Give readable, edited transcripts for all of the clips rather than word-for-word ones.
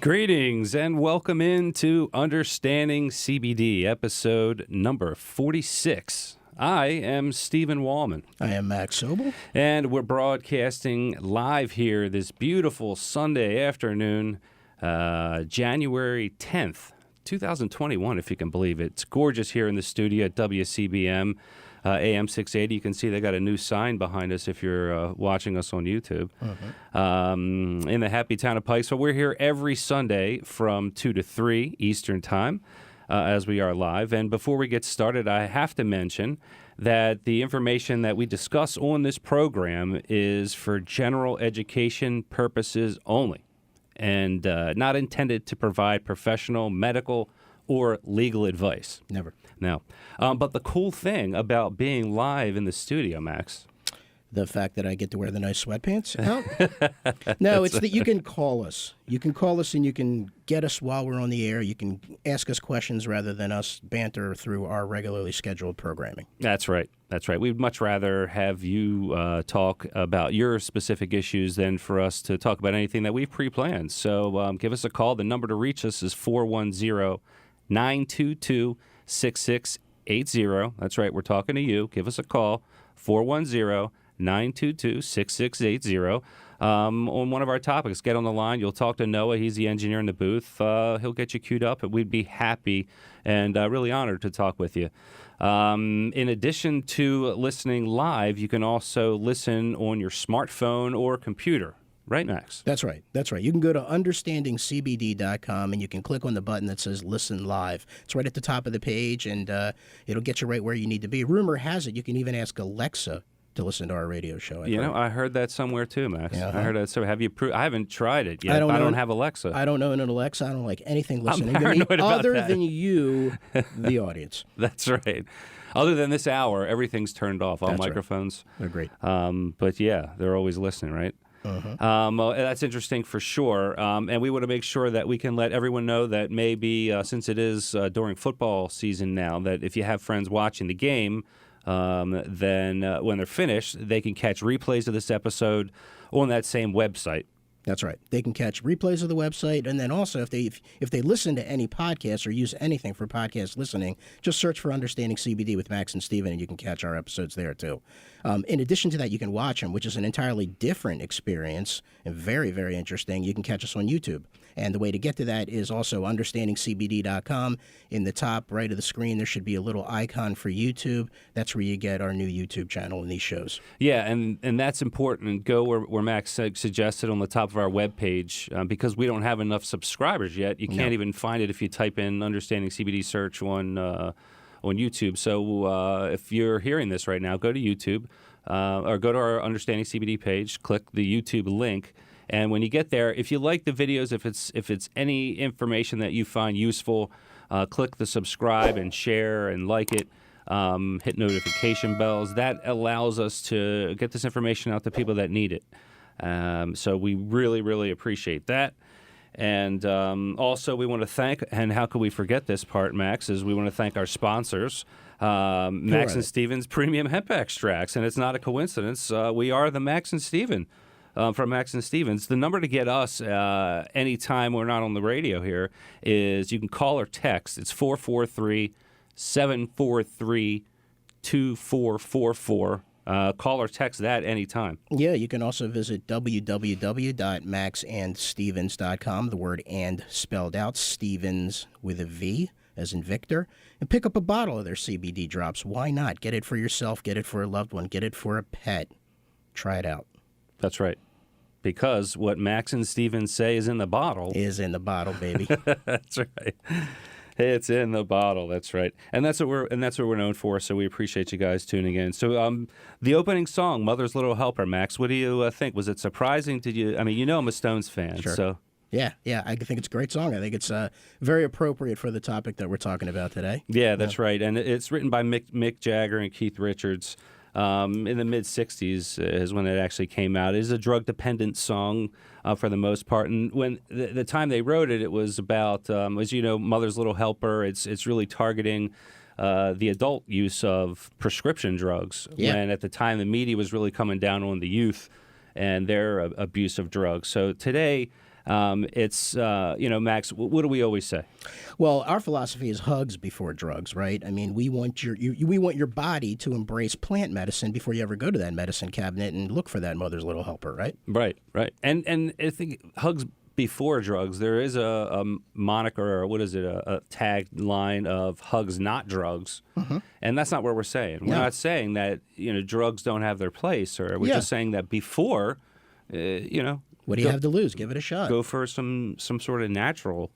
Greetings and welcome into Understanding CBD, episode number 46. I am Stephen Wallman. I am Max Sobel. And we're broadcasting live here this beautiful Sunday afternoon, January 10th, 2021, if you can believe it. It's gorgeous here in the studio at WCBM. AM 680, you can see they got a new sign behind us if you're watching us on YouTube. In the happy town of Pikesville. We're here every Sunday from 2 to 3 Eastern Time as we are live. And before we get started, I have to mention that the information that we discuss on this program is for general education purposes only and not intended to provide professional, medical, or legal advice. Never. No. But the cool thing about being live in the studio, Max. The fact that I get to wear the nice sweatpants out? No, it's that you can call us. You can call us and you can get us while we're on the air. You can ask us questions rather than us banter through our regularly scheduled programming. That's right. That's right. We'd much rather have you talk about your specific issues than for us to talk about anything that we've pre-planned. So give us a call. The number to reach us is 410-922-6680. That's right. We're talking to you. Give us a call, 410-922-6680. On one of our topics, get on the line. You'll talk to Noah. He's the engineer in the booth. He'll get you queued up, and we'd be happy and really honored to talk with you. In addition to listening live, you can also listen on your smartphone or computer. Right, Max? That's right. That's right. You can go to understandingcbd.com and you can click on the button that says Listen Live. It's right at the top of the page, and it'll get you right where you need to be. Rumor has it you can even ask Alexa to listen to our radio show. I heard that somewhere too, Max. Uh-huh. I heard that. So have you? I haven't tried it yet. I don't have Alexa. I don't know an Alexa. I don't like anything listening to me paranoid about other that. than you, the audience. That's right. Other than this hour, everything's turned off. All That's right. microphones. They're great. But yeah, they're always listening, right? Well, that's interesting for sure. And we want to make sure that we can let everyone know that maybe since it is during football season now, that if you have friends watching the game, then when they're finished, they can catch replays of this episode on that same website. That's right. They can catch replays of the website, and then also if they listen to any podcast or use anything for podcast listening, just search for Understanding CBD with Max and Steven, and you can catch our episodes there too. In addition to that, you can watch them, which is an entirely different experience and very, very interesting. You can catch us on YouTube, and the way to get to that is also understandingcbd.com. In the top right of the screen, there should be a little icon for YouTube. That's where you get our new YouTube channel and these shows. Yeah, and that's important. Go where Max suggested on the top of our webpage because we don't have enough subscribers yet. You can't even find it if you type in Understanding CBD search on YouTube. So if you're hearing this right now, go to YouTube or go to our Understanding CBD page, click the YouTube link. And when you get there, if you like the videos, if it's any information that you find useful, click the subscribe and share and like it. Hit notification bells. That allows us to get this information out to people that need it. So we really, really appreciate that. And also we want to thank, and how could we forget this part, Max, is we want to thank our sponsors, Max and Steven's Premium Hemp Extracts. And it's not a coincidence. We are the Max and Steven from Max and Stevens. The number to get us anytime we're not on the radio here is you can call or text. It's 443-743-2444. Call or text that anytime. Yeah, you can also visit www.maxandstevens.com, the word "and" spelled out, Stevens with a V, as in Victor, and pick up a bottle of their CBD drops. Why not? Get it for yourself, get it for a loved one, get it for a pet. Try it out. That's right. Because what Max and Stevens say is in the bottle. Is in the bottle, baby. That's right. It's in the bottle. That's right, and that's what we're known for. So we appreciate you guys tuning in. So the opening song, "Mother's Little Helper," Max. What do you think? Was it surprising to you? I mean, you know, I'm a Stones fan, Sure. so Yeah, I think it's a great song. I think it's very appropriate for the topic that we're talking about today. Yeah, that's right. And it's written by Mick Jagger and Keith Richards. In the mid-'60s is when it actually came out. It is a drug-dependent song for the most part. And when the time they wrote it, it was about, as you know, Mother's Little Helper. It's really targeting the adult use of prescription drugs. Yeah. When at the time the media was really coming down on the youth and their abuse of drugs. So today, It's Max. What do we always say? Well, our philosophy is hugs before drugs, right? I mean, we want we want your body to embrace plant medicine before you ever go to that medicine cabinet and look for that mother's little helper, right? Right. And I think hugs before drugs. There is a moniker, or what is it? A tagline of hugs, not drugs, and that's not what we're saying. We're not saying that drugs don't have their place, or we're just saying that before, What do you have to lose? Give it a shot. Go for some sort of natural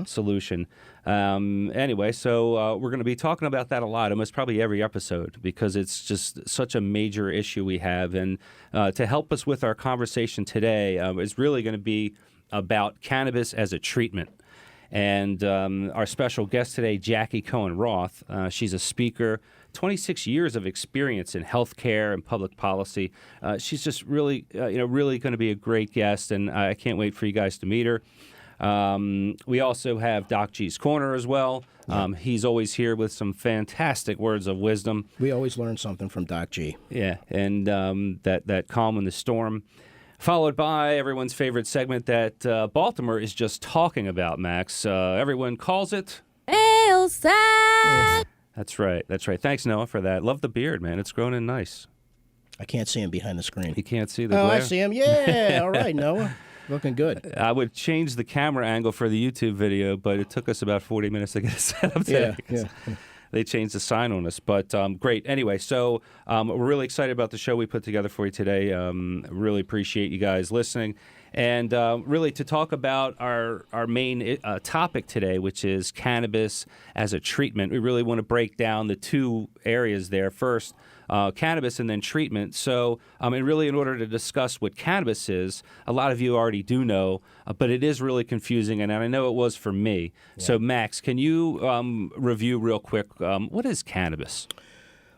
solution. Anyway, so we're going to be talking about that a lot, almost probably every episode, because it's just such a major issue we have. And to help us with our conversation today is really going to be about cannabis as a treatment. And our special guest today, Jackie Cohen Roth, she's a speaker, 26 years of experience in healthcare and public policy. She's just really going to be a great guest, and I can't wait for you guys to meet her. We also have Doc G's Corner as well. He's always here with some fantastic words of wisdom. We always learn something from Doc G. Yeah, and that calm in the storm. Followed by everyone's favorite segment that Baltimore is just talking about, Max. Everyone calls it Ailside. That's right. Thanks, Noah, for that. Love the beard, man. It's grown in nice. I can't see him behind the screen. You can't see the glare? I see him. Yeah. All right, Noah. Looking good. I would change the camera angle for the YouTube video, but it took us about 40 minutes to get it set up today. Yeah. They changed the sign on us, but great. Anyway, so we're really excited about the show we put together for you today. Really appreciate you guys listening. And really to talk about our main topic today, which is cannabis as a treatment. We really want to break down the two areas there. First, cannabis and then treatment. So, and really in order to discuss what cannabis is, a lot of you already do know, but it is really confusing, and I know it was for me. Yeah. So, Max, can you review real quick, what is cannabis?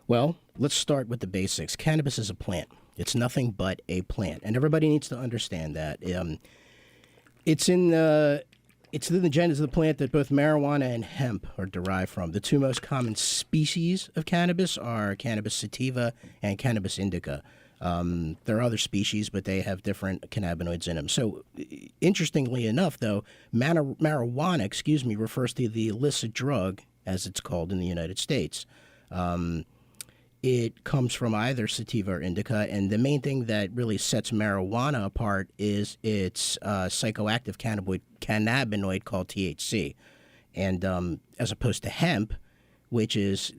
Well, let's start with the basics. Cannabis is a plant. It's nothing but a plant, and everybody needs to understand that. It's in the genus of the plant that both marijuana and hemp are derived from. The two most common species of cannabis are Cannabis sativa and Cannabis indica. There are other species, but they have different cannabinoids in them. So, interestingly enough, though, marijuana, refers to the illicit drug, as it's called in the United States. It comes from either sativa or indica, and the main thing that really sets marijuana apart is its psychoactive cannabinoid called THC. And as opposed to hemp, which is,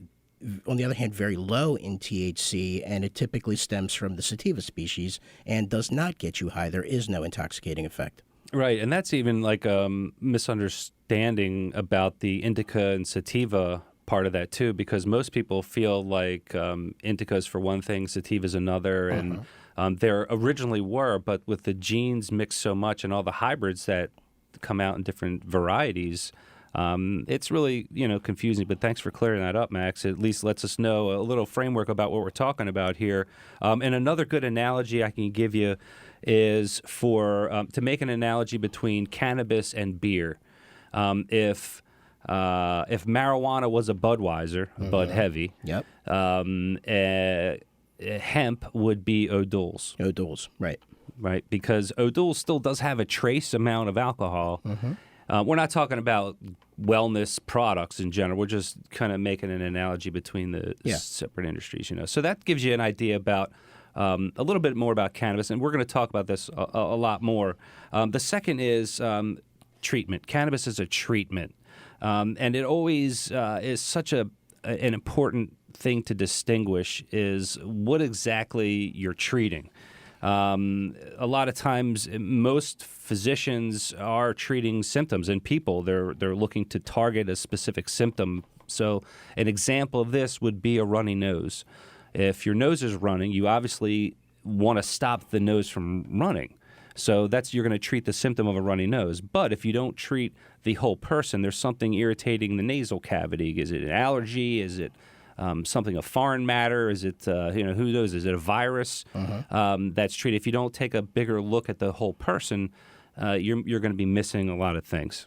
on the other hand, very low in THC, and it typically stems from the sativa species and does not get you high. There is no intoxicating effect. Right, and that's even like a misunderstanding about the indica and sativa part of that too, because most people feel like indica's for one thing, sativa's another, and there originally were, but with the genes mixed so much and all the hybrids that come out in different varieties, it's really confusing. But thanks for clearing that up, Max. It at least lets us know a little framework about what we're talking about here. And another good analogy I can give you is for to make an analogy between cannabis and beer. If marijuana was a Budweiser, Bud Heavy, hemp would be O'Doul's. O'Doul's, right. Right, because O'Doul's still does have a trace amount of alcohol. We're not talking about wellness products in general. We're just kind of making an analogy between the separate industries, So that gives you an idea about a little bit more about cannabis, and we're going to talk about this a lot more. The second is treatment. Cannabis is a treatment. And it always is such an important thing to distinguish is what exactly you're treating. A lot of times, most physicians are treating symptoms in people. They're looking to target a specific symptom. So an example of this would be a runny nose. If your nose is running, you obviously want to stop the nose from running. So you're going to treat the symptom of a runny nose. But if you don't treat the whole person, there's something irritating the nasal cavity. Is it an allergy? Is it something of foreign matter? Is it, who knows? Is it a virus that's treated? If you don't take a bigger look at the whole person, you're going to be missing a lot of things.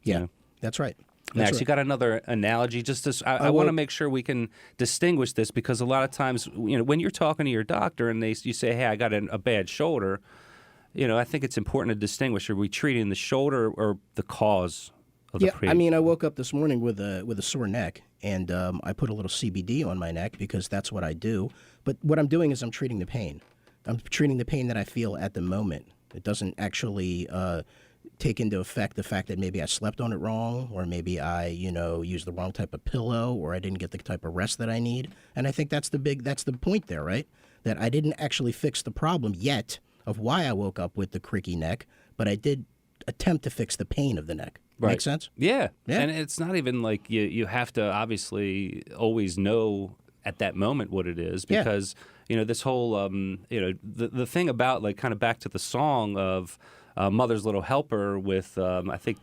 Yeah, that's right. Max, you got another analogy? I want to make sure we can distinguish this, because a lot of times, when you're talking to your doctor and you say, hey, I got a bad shoulder, I think it's important to distinguish: are we treating the shoulder or the cause of the Yeah, pain? I mean, I woke up this morning with a sore neck, and I put a little CBD on my neck because that's what I do. But what I'm doing is I'm treating the pain. I'm treating the pain that I feel at the moment. It doesn't actually take into effect the fact that maybe I slept on it wrong, or maybe I, used the wrong type of pillow, or I didn't get the type of rest that I need. And I think that's the point there, right? That I didn't actually fix the problem yet of why I woke up with the cricky neck, but I did attempt to fix the pain of the neck. Right. Make sense? Yeah. Yeah. And it's not even like you have to obviously always know at that moment what it is, Yeah. because this whole the thing about, like, kind of back to the song of Mother's Little Helper with I think,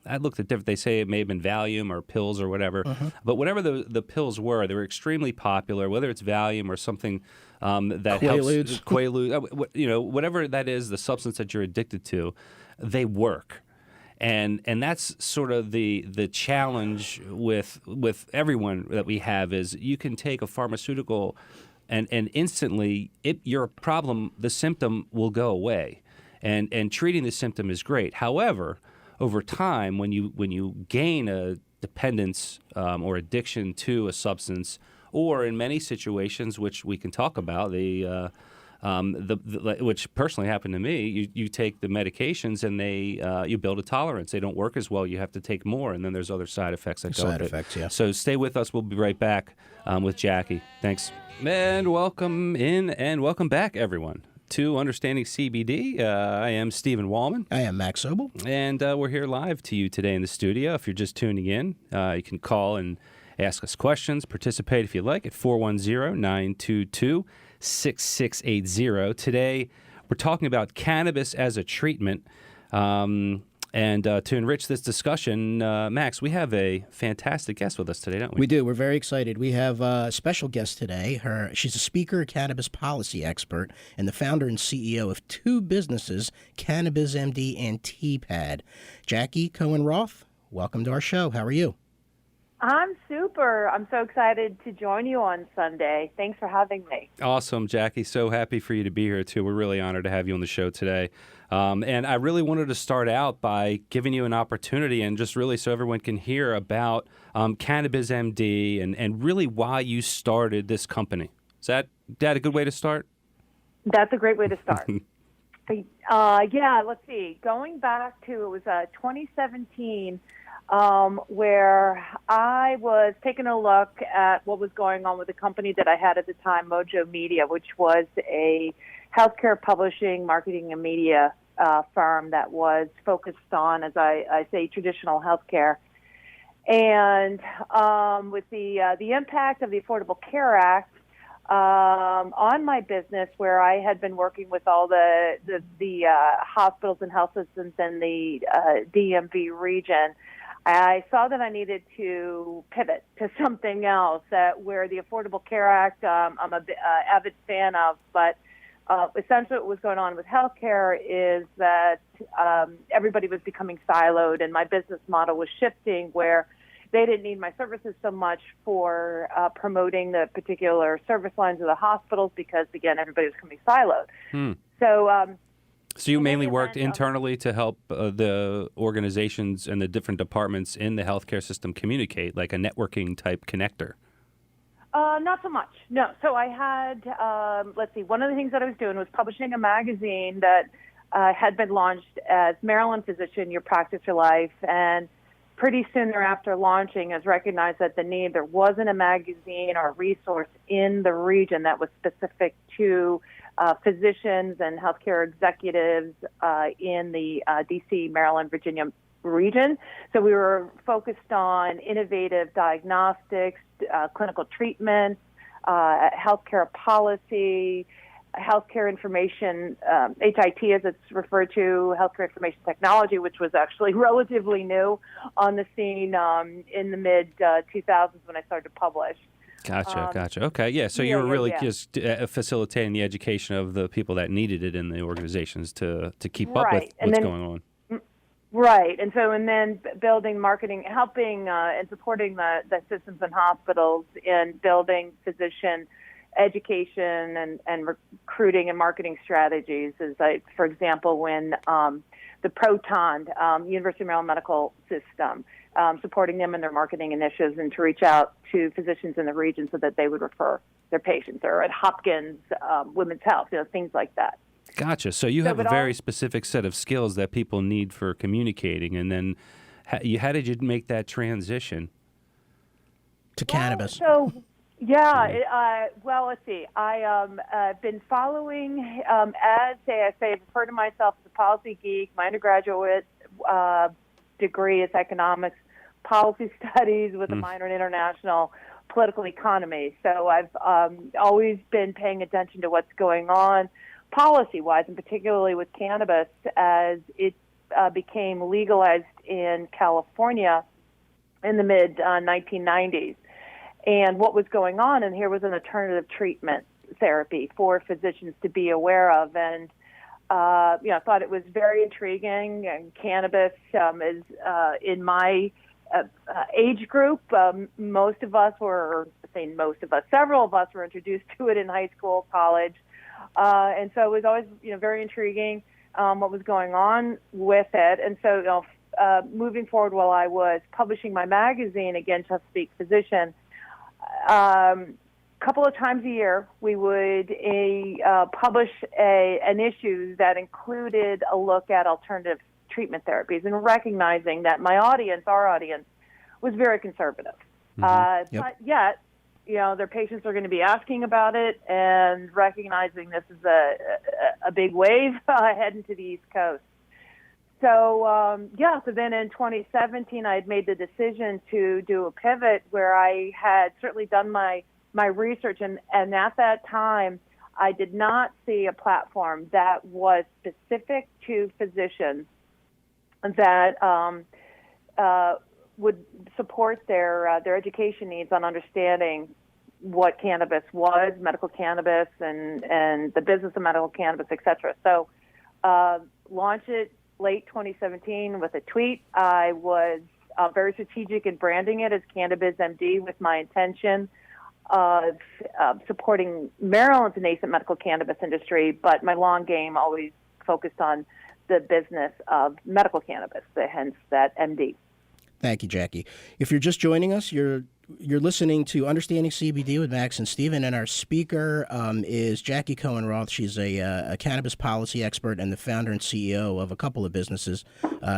I looked at different, they say it may have been Valium or pills or whatever, but whatever the pills were, they were extremely popular, whether it's Valium or something that Quaaludes. helps Quaalude, whatever that is, the substance that you're addicted to, they work. And that's sort of the challenge with everyone that we have is you can take a pharmaceutical and instantly your problem, the symptom will go away. And treating the symptom is great. However, over time, when you gain a dependence or addiction to a substance, or in many situations, which we can talk about, which personally happened to me, you take the medications and you build a tolerance. They don't work as well. You have to take more, and then there's other side effects that go with Side it. effects, yeah. So stay with us. We'll be right back with Jackie. Thanks. And welcome in and welcome back, everyone, to Understanding CBD. I am Stephen Wallman. I am Max Sobel. And we're here live to you today in the studio. If you're just tuning in, you can call and ask us questions, participate if you like at 410-922-6680. Today, we're talking about cannabis as a treatment. And to enrich this discussion, Max, we have a fantastic guest with us today, don't we? We do. We're very excited. We have a special guest today. She's a speaker, cannabis policy expert, and the founder and CEO of two businesses, Cannabis MD and TPAD. Jackie Cohen-Roth, welcome to our show. How are you? I'm super. I'm so excited to join you on Sunday. Thanks for having me. Awesome, Jackie. So happy for you to be here, too. We're really honored to have you on the show today. And I really wanted to start out by giving you an opportunity and just really so everyone can hear about Cannabis MD and really why you started this company. Is that a good way to start? That's a great way to start. Let's see. Going back to, it was 2017, where I was taking a look at what was going on with the company that I had at the time, Mojo Media, which was a healthcare publishing, marketing, and media firm that was focused on, as I say, traditional healthcare. And with the impact of the Affordable Care Act on my business, where I had been working with all the hospitals and health systems in the DMV region, I saw that I needed to pivot to something else, where the Affordable Care Act I'm a avid fan of, but essentially what was going on with healthcare is that everybody was becoming siloed, and my business model was shifting where they didn't need my services so much for promoting the particular service lines of the hospitals because, again, everybody was becoming siloed. So you mainly worked internally to help the organizations and the different departments in the healthcare system communicate, like a networking type connector? Not so much, no. So I had, one of the things that I was doing was publishing a magazine that had been launched as Maryland Physician, Your Practice, Your Life, and pretty soon thereafter launching, as recognized that there wasn't a magazine or a resource in the region that was specific to physicians and healthcare executives in the D.C., Maryland, Virginia region. So we were focused on innovative diagnostics, clinical treatment, healthcare policy, healthcare information, HIT as it's referred to, healthcare information technology, which was actually relatively new on the scene in the mid-2000s when I started to publish. Gotcha. Okay, yeah. So you were really just facilitating the education of the people that needed it in the organizations to keep up with what's going on. Right. And then building marketing, helping and supporting the systems and hospitals in building physician education and recruiting and marketing strategies. For example, when the Proton University of Maryland Medical System, supporting them in their marketing initiatives and to reach out to physicians in the region so that they would refer their patients, or at Hopkins Women's Health, things like that. Gotcha. So you have a very specific set of skills that people need for communicating, and then how did you make that transition to cannabis? So, well, let's see. I've been following, as I refer to myself as a policy geek. My undergraduate degree is economics, policy studies with a minor in international political economy. So I've always been paying attention to what's going on policy-wise, and particularly with cannabis as it became legalized in California in the mid-1990s. And what was going on, and here was an alternative treatment therapy for physicians to be aware of. And, I thought it was very intriguing. And cannabis is in my age group. Several of us were introduced to it in high school, college. And so it was always, very intriguing what was going on with it. And so, moving forward, while I was publishing my magazine, again, Chesapeake Physician, couple of times a year, we would publish an issue that included a look at alternative treatment therapies, and recognizing that our audience, was very conservative. But yet, their patients are going to be asking about it, and recognizing this is a big wave heading to the East Coast. So, so then in 2017, I had made the decision to do a pivot where I had certainly done my research, and at that time, I did not see a platform that was specific to physicians that would support their education needs on understanding what cannabis was, medical cannabis, and the business of medical cannabis, et cetera. So launched it late 2017 with a tweet. I was very strategic in branding it as Cannabis MD, with my intention of supporting Maryland's nascent medical cannabis industry, but my long game always focused on the business of medical cannabis, hence that MD. Thank you, Jackie. If you're just joining us, you're listening to Understanding CBD with Max and Steven, and our speaker is Jackie Cohen-Roth. She's a cannabis policy expert and the founder and CEO of a couple of businesses,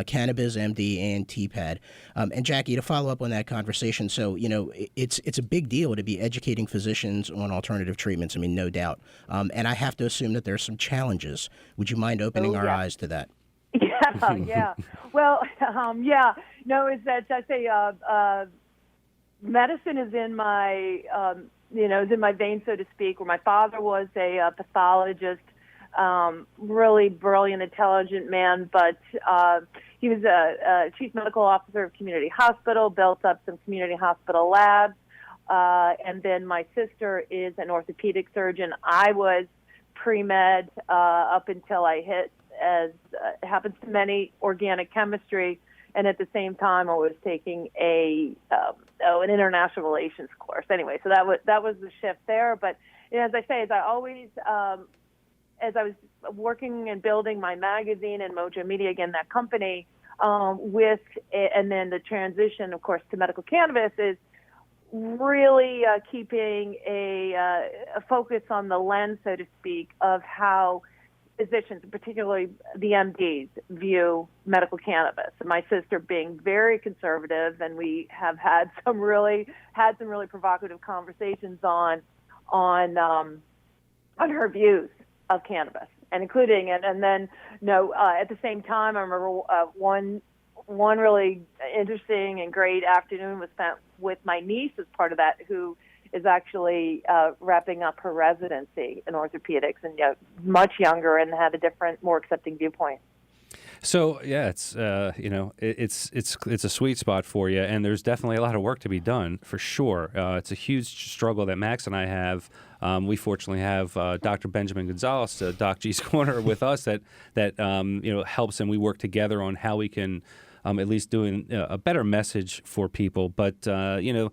Cannabis MD and TPAD. And Jackie, to follow up on that conversation, so it's a big deal to be educating physicians on alternative treatments. I mean, no doubt. And I have to assume that there are some challenges. Would you mind opening our eyes to that? Yeah. Well, no, is that I say medicine is in my is in my veins, so to speak. Where my father was a pathologist, really brilliant, intelligent man, but he was a chief medical officer of community hospital, built up some community hospital labs, and then my sister is an orthopedic surgeon. I was pre-med up until I hit, as happens to many, organic chemistry, and at the same time I was taking an international relations course. Anyway, so that was the shift there. But as I say, as I was working and building my magazine and Mojo Media, again, that company, and then the transition, of course, to medical cannabis is really keeping a focus on the lens, so to speak, of how physicians, particularly the MDs, view medical cannabis. And my sister being very conservative, and we have had some really provocative conversations on her views of cannabis, and including it. And then, at the same time, I remember one really interesting and great afternoon was spent with my niece as part of that, who is actually wrapping up her residency in orthopedics, and much younger, and had a different, more accepting viewpoint. So yeah, it's it's a sweet spot for you, and there's definitely a lot of work to be done for sure. It's a huge struggle that Max and I have. We fortunately have Dr. Benjamin Gonzalez, Doc G's Corner, with us that helps, and we work together on how we can at least doing a better message for people. But the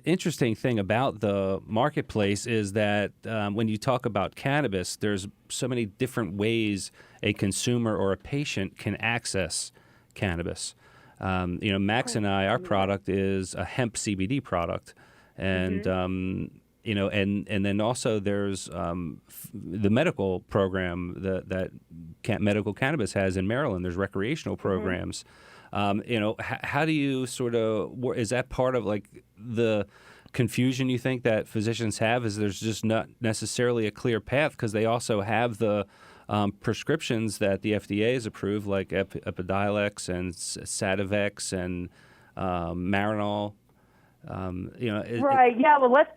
interesting thing about the marketplace is that when you talk about cannabis, there's so many different ways a consumer or a patient can access cannabis. Max and I, our product is a hemp CBD product, and and then also there's the medical program that medical cannabis has in Maryland. There's recreational programs. How do you sort of, is that part of like the confusion you think that physicians have? Is there's just not necessarily a clear path because they also have the prescriptions that the FDA has approved, like Epidiolex and Sativex and Marinol. Right. Yeah. Well, let's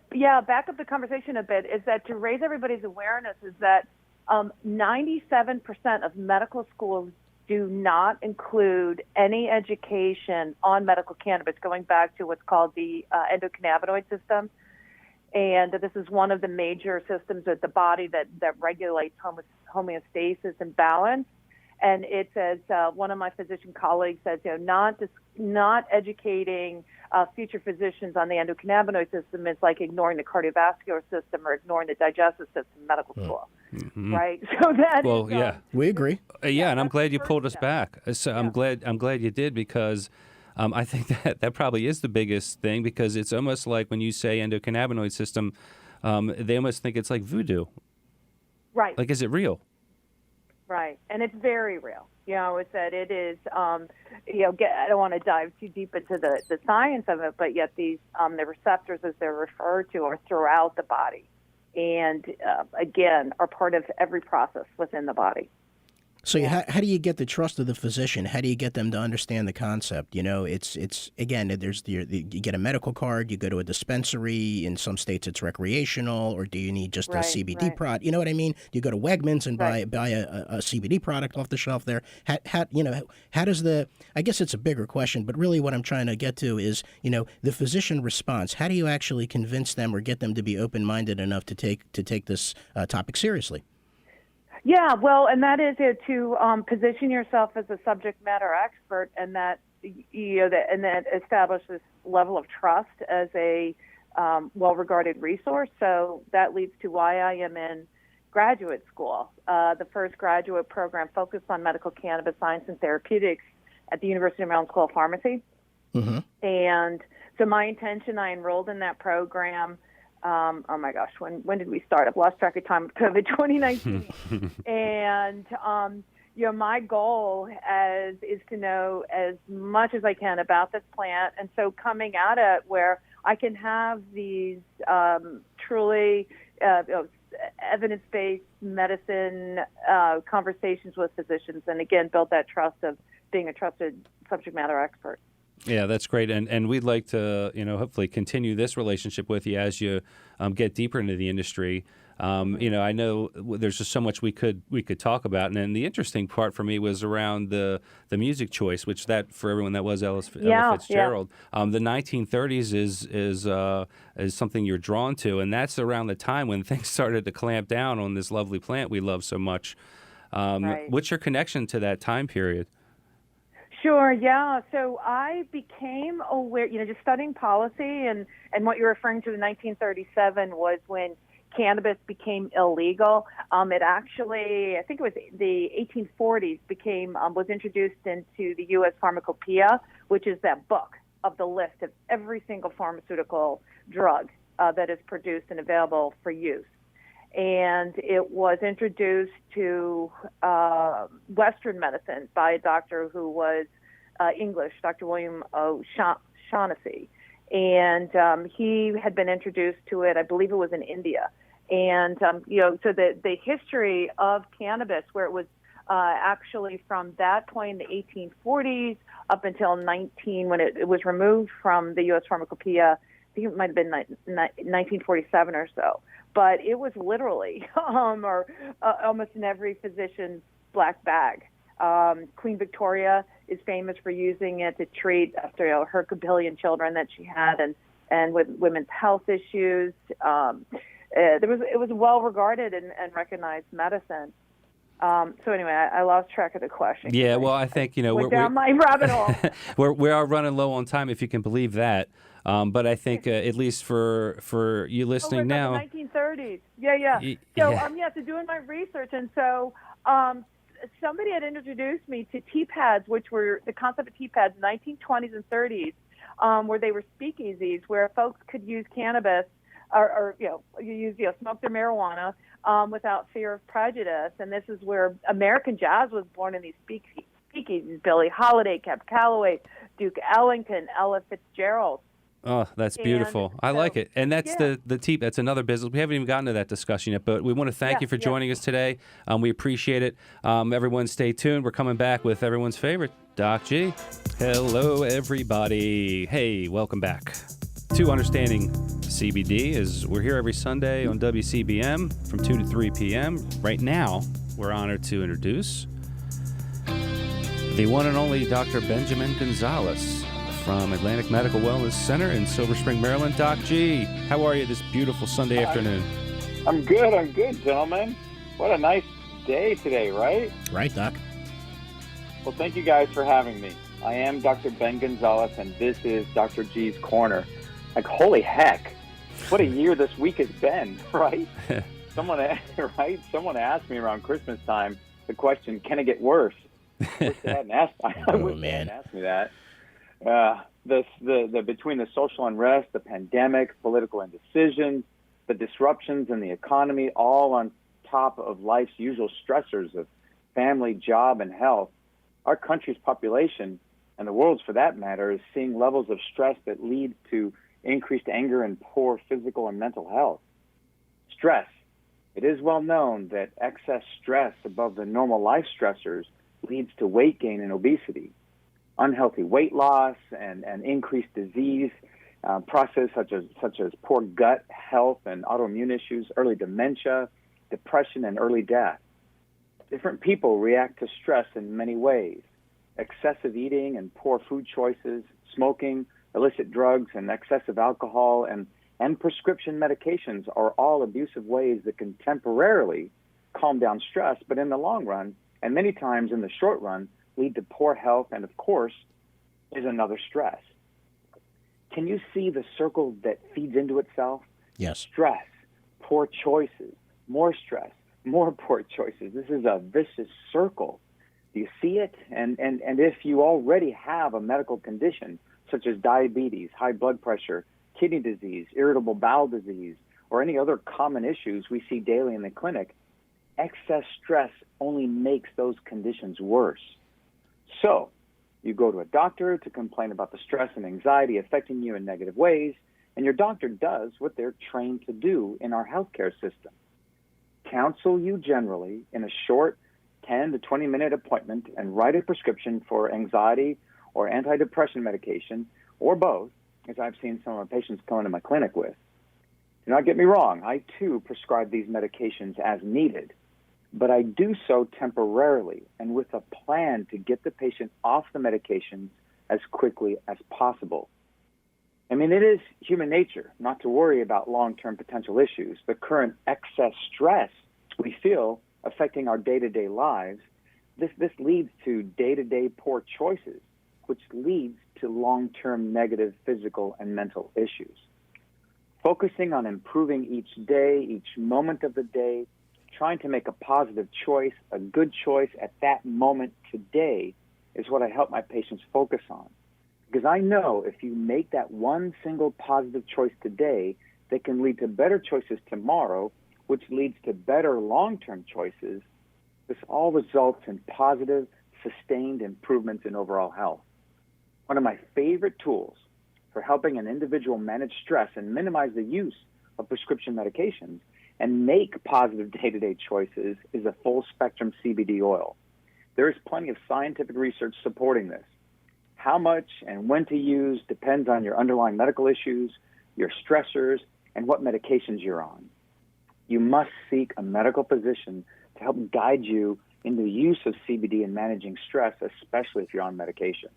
back up the conversation a bit. Is that to raise everybody's awareness? Is that 97% of medical schools do not include any education on medical cannabis, going back to what's called the endocannabinoid system. And this is one of the major systems of the body that regulates homeostasis and balance. And it says, one of my physician colleagues says, not educating future physicians on the endocannabinoid system is like ignoring the cardiovascular system or ignoring the digestive system in medical school. Mm-hmm. Right? So that yeah. We agree. And I'm glad you pulled us back. So I'm glad you did, because I think that probably is the biggest thing, because it's almost like when you say endocannabinoid system, they almost think it's like voodoo. Right. Like, is it real? Right. And it's very real. It's that it is, I don't want to dive too deep into the science of it, but yet these, the receptors, as they're referred to, are throughout the body. And, again, are part of every process within the body. So how do you get the trust of the physician? How do you get them to understand the concept? It's again, you get a medical card, you go to a dispensary. In some states, it's recreational, or do you need just a CBD product? You know what I mean? You go to Wegmans and buy a CBD product off the shelf there. How does the? I guess it's a bigger question, but really what I'm trying to get to is the physician response. How do you actually convince them or get them to be open-minded enough to take this topic seriously? Yeah, well, and that is it, to position yourself as a subject matter expert, and that that establish this level of trust as a well-regarded resource. So that leads to why I am in graduate school, the first graduate program focused on medical cannabis science and therapeutics at the University of Maryland School of Pharmacy. Mm-hmm. And so my intention, I enrolled in that program. Oh my gosh, when did we start? I've lost track of time. COVID 2019, and my goal is to know as much as I can about this plant, and so coming at it where I can have these truly evidence-based medicine conversations with physicians, and again build that trust of being a trusted subject matter expert. Yeah, that's great, and we'd like to, hopefully continue this relationship with you as you get deeper into the industry. I know there's just so much we could talk about, and then the interesting part for me was around the music choice, which that for everyone that was Ella Fitzgerald. Yeah. The 1930s is something you're drawn to, and that's around the time when things started to clamp down on this lovely plant we love so much. What's your connection to that time period? Sure, yeah. So I became aware, just studying policy, and what you're referring to in 1937 was when cannabis became illegal. It actually, I think it was the 1840s, was introduced into the U.S. Pharmacopoeia, which is that book of the list of every single pharmaceutical drug that is produced and available for use. And it was introduced to Western medicine by a doctor who was English, Dr. William O'Shaughnessy. And he had been introduced to it, I believe it was in India. And, so the history of cannabis, where it was actually from that point in the 1840s up until when it was removed from the U.S. Pharmacopoeia, I think it might have been 1947 or so. But it was literally almost in every physician's black bag. Queen Victoria is famous for using it to treat after her kabillion children that she had, and with women's health issues. It was well regarded and recognized medicine. So anyway, I lost track of the question. Yeah, well, I think, Went down my rabbit hole. we are running low on time, if you can believe that. But I think at least for you listening now. The 1930s. Yeah. So doing my research, and so somebody had introduced me to tea-pads, which were the concept of tea-pads, 1920s and 30s, where they were speakeasies, where folks could use cannabis or smoke their marijuana without fear of prejudice. And this is where American jazz was born in these speakeasies. Billie Holiday, Cab Calloway, Duke Ellington, Ella Fitzgerald. Oh, that's beautiful. I like it. And that's the tea. That's another business. We haven't even gotten to that discussion yet, but we want to thank you for joining us today. We appreciate it. Everyone stay tuned. We're coming back with everyone's favorite, Doc G. Hello, everybody. Hey, welcome back to Understanding CBD. As we're here every Sunday on WCBM from 2 to 3 p.m. Right now, we're honored to introduce the one and only Dr. Benjamin Gonzalez from Atlantic Medical Wellness Center in Silver Spring, Maryland. Doc G, how are you this beautiful Sunday afternoon? I'm good, gentlemen. What a nice day today, right? Right, Doc. Well, thank you guys for having me. I am Dr. Ben Gonzalez, and this is Dr. G's Corner. Like, holy heck, what a year this week has been, right? Someone asked me around Christmas time the question, can it get worse? I wish they hadn't asked, asked me that. Between the social unrest, the pandemic, political indecisions, the disruptions in the economy, all on top of life's usual stressors of family, job, and health, our country's population, and the world's for that matter, is seeing levels of stress that lead to increased anger and poor physical and mental health. Stress. It is well known that excess stress above the normal life stressors leads to weight gain and obesity, unhealthy weight loss, and increased disease process such as poor gut health and autoimmune issues, early dementia, depression, and early death. Different people react to stress in many ways. Excessive eating and poor food choices, smoking, illicit drugs, and excessive alcohol, and prescription medications are all abusive ways that can temporarily calm down stress, but in the long run, and many times in the short run, lead to poor health, and of course, is another stress. Can you see the circle that feeds into itself? Yes. Stress, poor choices, more stress, more poor choices. This is a vicious circle. Do you see it? And if you already have a medical condition, such as diabetes, high blood pressure, kidney disease, irritable bowel disease, or any other common issues we see daily in the clinic, excess stress only makes those conditions worse. So, you go to a doctor to complain about the stress and anxiety affecting you in negative ways, and your doctor does what they're trained to do in our healthcare system. Counsel you generally in a short 10 to 20-minute appointment and write a prescription for anxiety or antidepressant medication, or both, as I've seen some of my patients come into my clinic with. Do not get me wrong, I too prescribe these medications as needed, but I do so temporarily and with a plan to get the patient off the medications as quickly as possible. I mean, it is human nature not to worry about long-term potential issues. The current excess stress we feel affecting our day-to-day lives, this leads to day-to-day poor choices, which leads to long-term negative physical and mental issues. Focusing on improving each day, each moment of the day, trying to make a positive choice, a good choice at that moment today is what I help my patients focus on. Because I know if you make that one single positive choice today, that can lead to better choices tomorrow, which leads to better long-term choices. This all results in positive, sustained improvements in overall health. One of my favorite tools for helping an individual manage stress and minimize the use of prescription medications and make positive day-to-day choices is a full-spectrum CBD oil. There is plenty of scientific research supporting this. How much and when to use depends on your underlying medical issues, your stressors, and what medications you're on. You must seek a medical physician to help guide you in the use of CBD in managing stress, especially if you're on medications.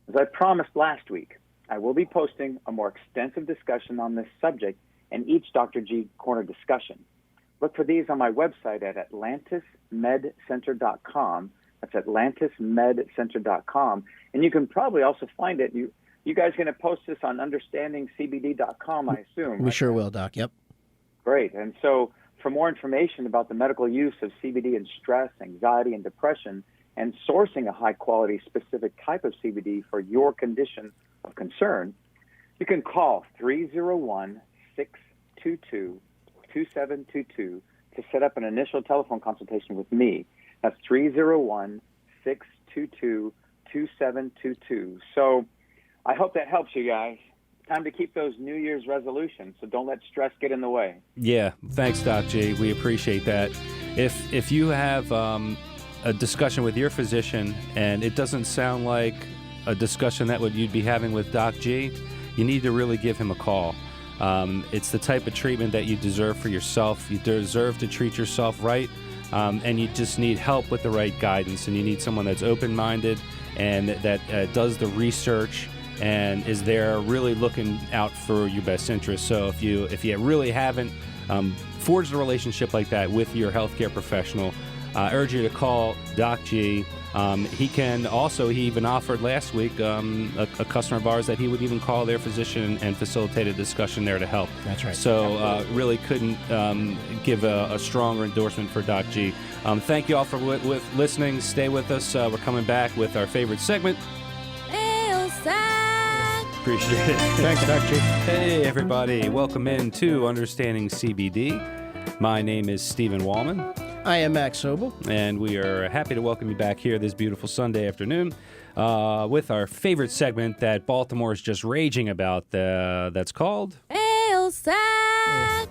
As I promised last week, I will be posting a more extensive discussion on this subject in each Dr. G Corner discussion, look for these on my website at atlantismedcenter.com. That's atlantismedcenter.com. And you can probably also find it. You guys going to post this on understandingcbd.com, I assume. We right? sure will, Doc. Yep. Great. And so for more information about the medical use of CBD in stress, anxiety, and depression, and sourcing a high-quality specific type of CBD for your condition of concern, you can call 301-622-2722 to set up an initial telephone consultation with me. That's 301-622-2722. So I hope that helps you guys. Time to keep those New Year's resolutions, so don't let stress get in the way. Yeah, thanks, Doc G. We appreciate that. If you have a discussion with your physician and it doesn't sound like a discussion that you'd be having with Doc G, you need to really give him a call. It's the type of treatment that you deserve for yourself. You deserve to treat yourself right, and you just need help with the right guidance, and you need someone that's open-minded and that does the research and is there really looking out for your best interest. So if you really haven't forged a relationship like that with your healthcare professional, I urge you to call Doc G. He even offered last week a customer of ours that he would even call their physician and facilitate a discussion there to help. That's right. So really couldn't give a stronger endorsement for Doc G. Thank you all for listening. Stay with us. We're coming back with our favorite segment. Mail sack. Appreciate it. Thanks, Doc G. Hey, everybody. Welcome in to Understanding CBD. My name is Stephen Wallman. I am Max Sobel. And we are happy to welcome you back here this beautiful Sunday afternoon with our favorite segment that Baltimore is just raging about. That's called Mail sack.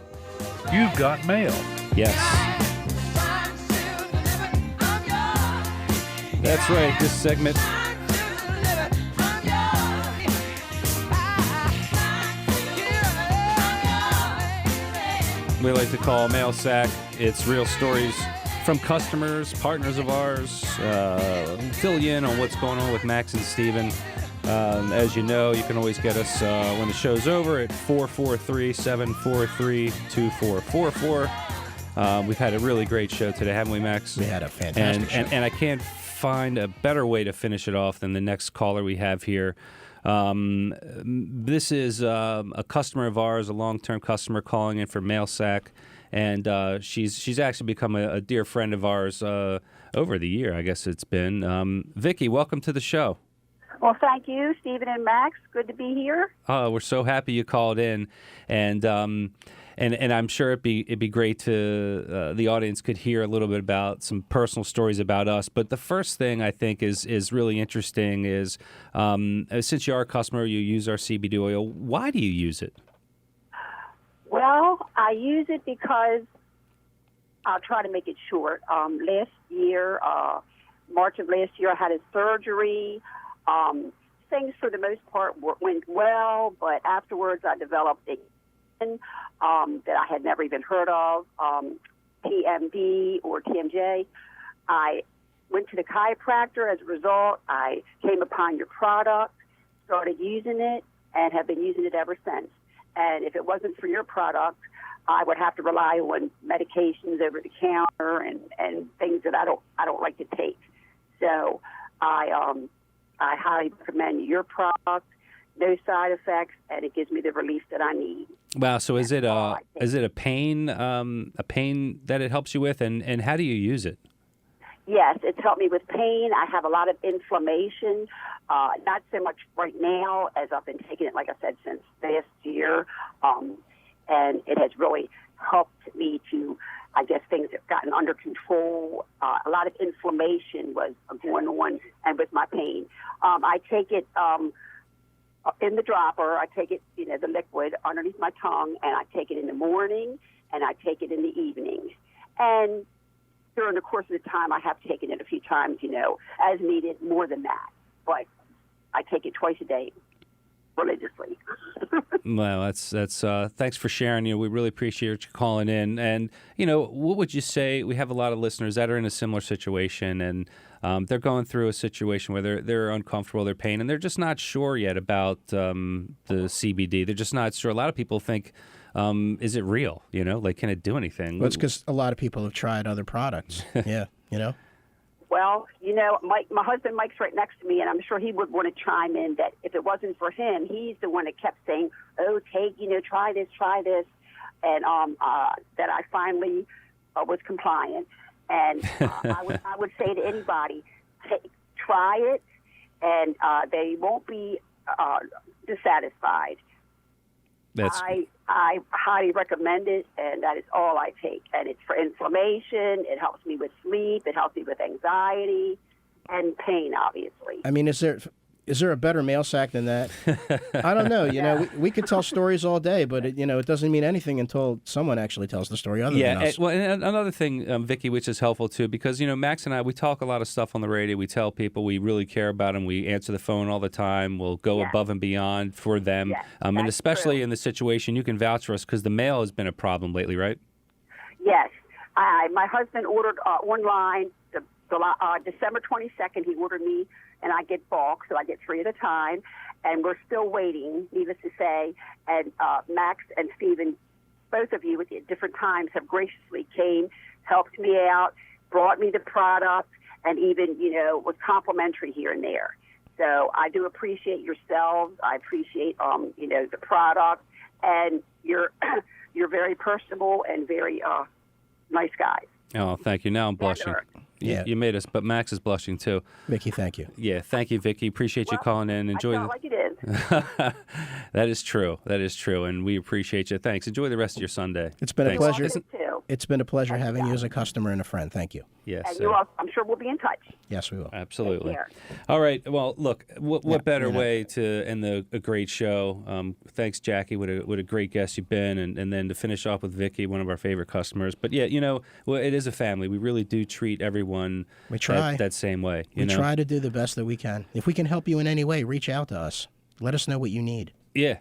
You've got mail. Yes. That's right. This segment we like to call Mail Sack. It's real stories from customers, partners of ours. Fill you in on what's going on with Max and Steven. As you know, you can always get us when the show's over at 443-743-2444. We've had a really great show today, haven't we, Max? We had a fantastic show. And I can't find a better way to finish it off than the next caller we have here. This is a customer of ours, a long-term customer calling in for Mail Sack, and she's actually become a dear friend of ours over the year, I guess it's been. Vicki, welcome to the show. Well, thank you, Stephen and Max. Good to be here. We're so happy you called in, and I'm sure it'd be great to the audience could hear a little bit about some personal stories about us. But the first thing I think is really interesting is since you are a customer, you use our CBD oil. Why do you use it? Well, I use it because I'll try to make it short. Last year, March of last year, I had a surgery. Things for the most part went well, but afterwards I developed a that I had never even heard of, TMD or TMJ. I went to the chiropractor. As a result, I came upon your product, started using it, and have been using it ever since. And if it wasn't for your product, I would have to rely on medications over the counter and things that I don't like to take. So I highly recommend your product. No side effects, and it gives me the relief that I need. Wow! So is it a pain that it helps you with, and how do you use it? Yes, it's helped me with pain. I have a lot of inflammation, not so much right now as I've been taking it, like I said, since last year, and it has really helped me to, I guess, things have gotten under control. A lot of inflammation was going on, and with my pain, I take it. In the dropper, I take it, the liquid underneath my tongue, and I take it in the morning, and I take it in the evening. And during the course of the time, I have taken it a few times, as needed, more than that. But I take it twice a day, religiously. Well, that's thanks for sharing. We really appreciate you calling in. And what would you say? We have a lot of listeners that are in a similar situation, and they're going through a situation where they're uncomfortable, they're pain, and they're just not sure yet about the CBD. They're just not sure. A lot of people think is it real? You know, like, can it do anything? Well, it's because a lot of people have tried other products. Yeah, you know. Well, my husband Mike's right next to me, and I'm sure he would want to chime in that if it wasn't for him, he's the one that kept saying, "Oh, try this," and that I finally was compliant. And I would say to anybody, try it, and they won't be dissatisfied. I highly recommend it, and that is all I take. And it's for inflammation. It helps me with sleep. It helps me with anxiety and pain, obviously. I mean, is there a better mail sack than that? I don't know. You know, we could tell stories all day, but it doesn't mean anything until someone actually tells the story other than us. Well, and another thing, Vicky, which is helpful too, because Max and I, we talk a lot of stuff on the radio. We tell people we really care about them. We answer the phone all the time. We'll go above and beyond for them, Yes, and especially true. in the situation, you can vouch for us because the mail has been a problem lately, right? Yes. My husband ordered online December 22nd. He ordered me, and I get bulk, so I get 3 at a time. And we're still waiting, needless to say. And Max and Stephen, both of you at different times, have graciously came, helped me out, brought me the product, and even, was complimentary here and there. So I do appreciate yourselves. I appreciate, the product. And you're very personable and very nice guys. Oh, thank you. Now I'm blushing. Eric. Yeah. You made us, but Max is blushing too. Vicky, thank you. Yeah, thank you, Vicky. Appreciate you calling in. Enjoy I felt like it is. That is true. That is true, and we appreciate you. Thanks. Enjoy the rest of your Sunday. It's been a Thanks. pleasure. Too. It's been a pleasure having you as a customer and a friend. Thank you. Yes. And you all, I'm sure we'll be in touch. Yes, we will. Absolutely. Take care. All right. Well, look, what better you know. way to end a great show? Thanks, Jackie. What a great guest you've been, and then to finish off with Vicky, one of our favorite customers. But yeah, it is a family. We really do treat everyone We try. that same way. We try to do the best that we can. If we can help you in any way, reach out to us. Let us know what you need. Yeah.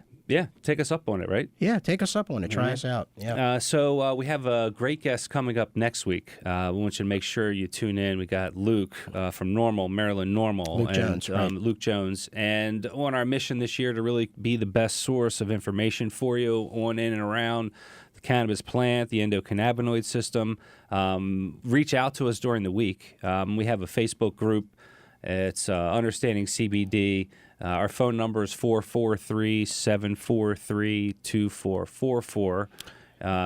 Take us up on it, right? Yeah, take us up on it. Try us out. Yeah. So we have a great guest coming up next week. We want you to make sure you tune in. We got Luke from Maryland Normal. Luke Jones, right. Luke Jones. And on our mission this year to really be the best source of information for you on, in, and around the cannabis plant, the endocannabinoid system. Reach out to us during the week. We have a Facebook group. It's Understanding CBD. Our phone number is 443-743-2444.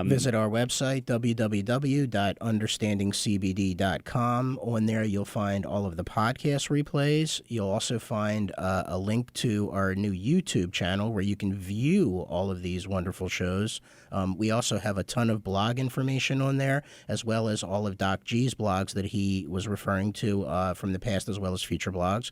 Visit our website, www.understandingcbd.com. On there, you'll find all of the podcast replays. You'll also find a link to our new YouTube channel where you can view all of these wonderful shows. We also have a ton of blog information on there, as well as all of Doc G's blogs that he was referring to from the past, as well as future blogs.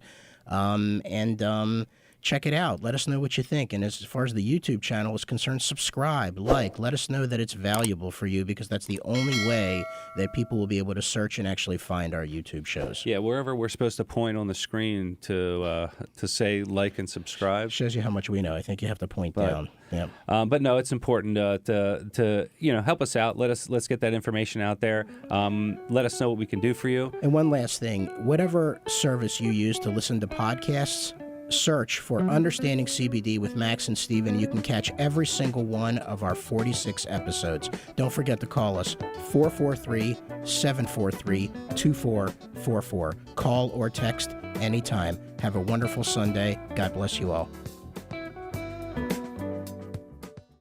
Check it out. Let us know what you think. And as far as the YouTube channel is concerned, subscribe, like. Let us know that it's valuable for you, because that's the only way that people will be able to search and actually find our YouTube shows. Yeah, wherever we're supposed to point on the screen to say like and subscribe. Shows you how much we know. I think you have to point down. Yeah. But no, it's important to help us out. Let's get that information out there. Let us know what we can do for you. And one last thing, whatever service you use to listen to podcasts, search for Understanding CBD with Max and Steven. You can catch every single one of our 46 episodes. Don't forget to call us, 443-743-2444. Call or text anytime. Have a wonderful Sunday. God bless you all.